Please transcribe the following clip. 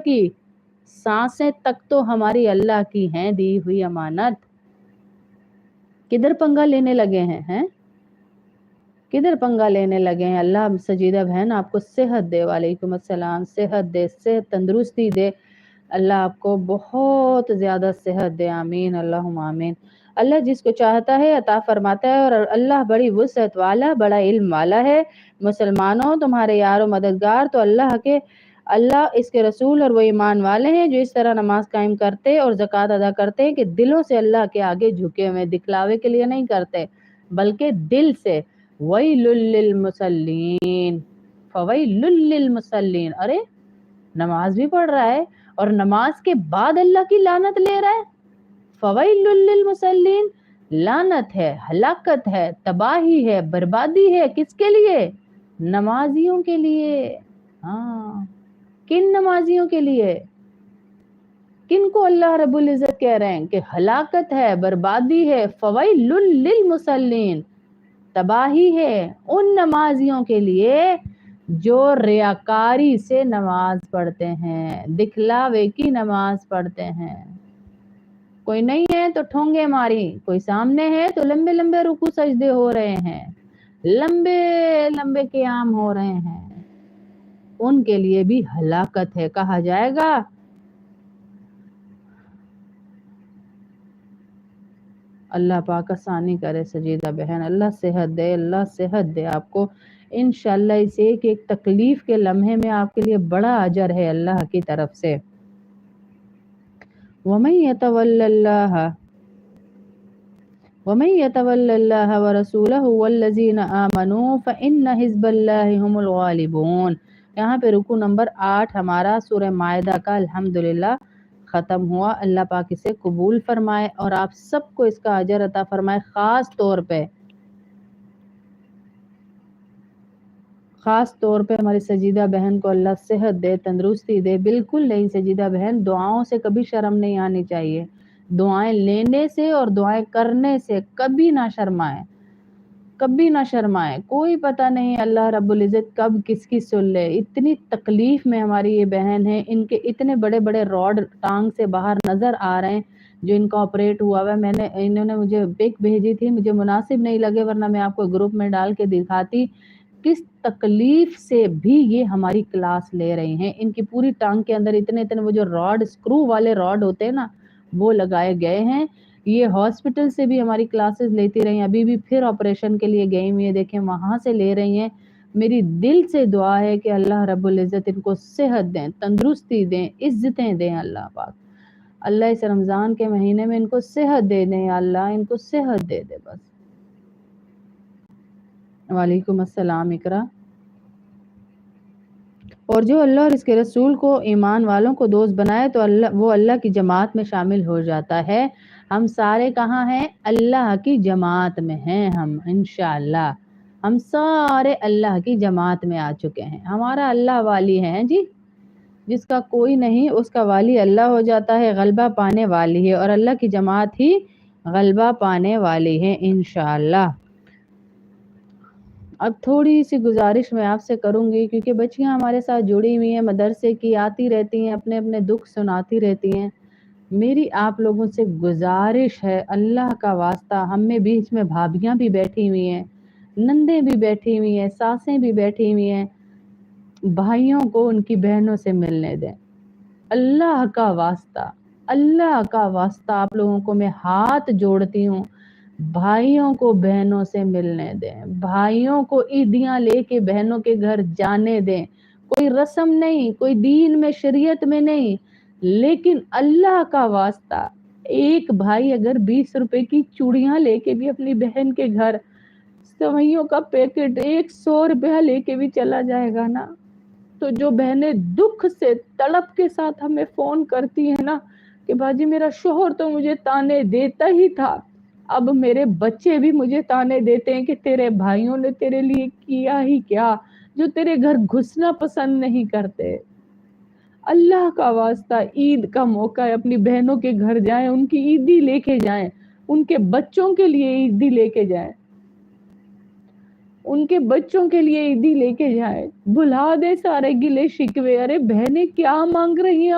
کی सांसें तक तो हमारी अल्लाह की हैं दी हुई अमानत। किधर पंगा लेने लगे हैं? किधर पंगा लेने लगे हैं? अल्लाह सजीदा बहन आपको सेहत दे, वालेकुम अस्सलाम, सेहत दे, सेहत तंदुरुस्ती दे, अल्लाह आपको बहुत ज़्यादा सेहत दे, आमीन अल्लाहुम्मा आमीन। अल्लाह जिसको चाहता है अता फरमाता है और अल्लाह बड़ी वुसअत वाला, बड़ा इल्म वाला है। मुसलमानों तुम्हारे यारो मददगार तो अल्लाह इसके रसूल और वो ईमान वाले हैं जो इस तरह नमाज कायम करते और ज़कात अदा करते हैं कि दिलों से अल्लाह के आगे झुके हुए, दिखलावे के लिए नहीं करते बल्कि दिल से। वैलुल लिल मुसल्लीन, फवैलुल लिल मुसल्लीन। अरे नमाज भी पढ़ रहा है और नमाज के बाद अल्लाह की लानत ले रहा है। फवैलुल लिल मुसल्लीन, लानत है, हलाकत है, तबाही है, बर्बादी है, किसके लिए? नमाजियों के लिए। हाँ, किन नमाजियों के लिए? किनको अल्लाह रब्बुल इज्जत कह रहे हैं कि हलाकत है, बर्बादी है, फवैलुल लिल मुसल्लीन, तबाही है उन नमाजियों के लिए जो रियाकारी से नमाज पढ़ते हैं, दिखलावे की नमाज पढ़ते हैं। कोई नहीं है तो ठोंगे मारी, कोई सामने है तो लंबे लंबे रुकू सजदे हो रहे हैं, लंबे लंबे क़याम हो रहे हैं, उनके लिए भी हलाकत है, कहा जाएगा। अल्लाह पाक आसानी करे सजीदा बहन, अल्लाह सेहत दे, अल्लाह सेहत दे आपको। इंशाअल्लाह इस एक एक तकलीफ के लम्हे में आपके लिए बड़ा अजर है अल्लाह की तरफ से। वमन यतवल्लल्लाह व रसूलहु वल्लज़ीना आमनू फ़इन्न हिज़्बल्लाहि हुमुल गालिबून। यहाँ पे रुकू नंबर 8 हमारा सूरह मायदा का अल्हम्दुलिल्लाह ख़त्म हुआ। अल्लाह पाक इसे कबूल फरमाए और आप सबको इसका अजर अता फरमाए। ख़ास तौर पे हमारी सजीदा बहन को अल्लाह सेहत दे, तंदुरुस्ती दे। बिल्कुल नहीं सजीदा बहन, दुआओं से कभी शर्म नहीं आनी चाहिए। दुआएं लेने से और दुआएं करने से कभी ना शर्माएं, कभी ना शर्माएं। कोई पता नहीं अल्लाह रब्बुल इज़्ज़त कब किसकी सुन ले। इतनी तकलीफ में हमारी ये बहन है, इनके इतने बड़े बड़े रॉड टांग से बाहर नज़र आ रहे हैं जो इनका ऑपरेट हुआ हुआ है। इन्होंने मुझे पिक भेजी थी, मुझे मुनासिब नहीं लगे वरना मैं आपको ग्रुप में डाल के दिखाती। किस तकलीफ से भी ये हमारी क्लास ले रही हैं। इनकी पूरी टांग के अंदर इतने इतने वो जो रॉड, स्क्रू वाले रॉड होते हैं ना, वो लगाए गए हैं। ये हॉस्पिटल से भी हमारी क्लासेस लेती रही, अभी भी फिर ऑपरेशन के लिए गई हुई है, देखें वहां से ले रही हैं। मेरी दिल से दुआ है कि अल्लाह रब्बुल इज़्ज़त इनको सेहत दें, तंदुरुस्ती दें, इज्जतें दें अल्लाह पाक। अल्लाह इस रमज़ान के महीने में इनको सेहत दे दें, अल्लाह इनको सेहत दे दे बस। वालेकुम अस्सलाम इकरा। और जो अल्लाह और इसके रसूल को, ईमान वालों को दोस्त बनाए तो वो अल्लाह की जमात में शामिल हो जाता है। हम सारे कहाँ हैं? अल्लाह की जमात में हैं हम, इंशाअल्लाह हम सारे अल्लाह की जमात में आ चुके हैं। हमारा अल्लाह वाली है जी, जिसका कोई नहीं उसका वाली अल्लाह हो जाता है, गलबा पाने वाली है और अल्लाह की जमात ही गलबा पाने वाली है इंशाअल्लाह। अब थोड़ी सी गुजारिश मैं आपसे करूंगी क्योंकि बच्चियां हमारे साथ जुड़ी हुई हैं, मदरसे की आती रहती हैं, अपने अपने दुख सुनाती रहती हैं। मेरी आप लोगों से गुजारिश है, अल्लाह का वास्ता, हम में बीच में भाभियां भी बैठी हुई हैं, नंदे भी बैठी हुई हैं, सासें भी बैठी हुई हैं, भाइयों को उनकी बहनों से मिलने दें। अल्लाह का वास्ता, अल्लाह का वास्ता आप लोगों को मैं हाथ जोड़ती हूँ, भाइयों को बहनों से मिलने दें, भाइयों को ईदियां लेके बहनों के घर जाने दें। कोई रस्म नहीं, कोई दीन में, शरीयत में नहीं, लेकिन अल्लाह का वास्ता एक भाई अगर 20 रुपए की चूड़ियां लेके भी अपनी बहन के घर सेवइयों का पैकेट 100 रुपया लेके भी चला जाएगा ना, तो जो बहनें दुख से तड़प के साथ हमें फोन करती है ना कि बाजी मेरा शोहर तो मुझे ताने देता ही था, अब मेरे बच्चे भी मुझे ताने देते हैं कि तेरे भाइयों ने तेरे लिए किया ही क्या, जो तेरे घर घुसना पसंद नहीं करते। अल्लाह का वास्ता ईद का मौका है, अपनी बहनों के घर जाएं, उनकी ईदी लेके जाएं, उनके बच्चों के लिए ईदी लेके जाएं। ان کے بچوں کے لیے عیدی لے کے جائے, بھلا دے سارے گلے شکوے. ارے بہنیں کیا مانگ رہی ہیں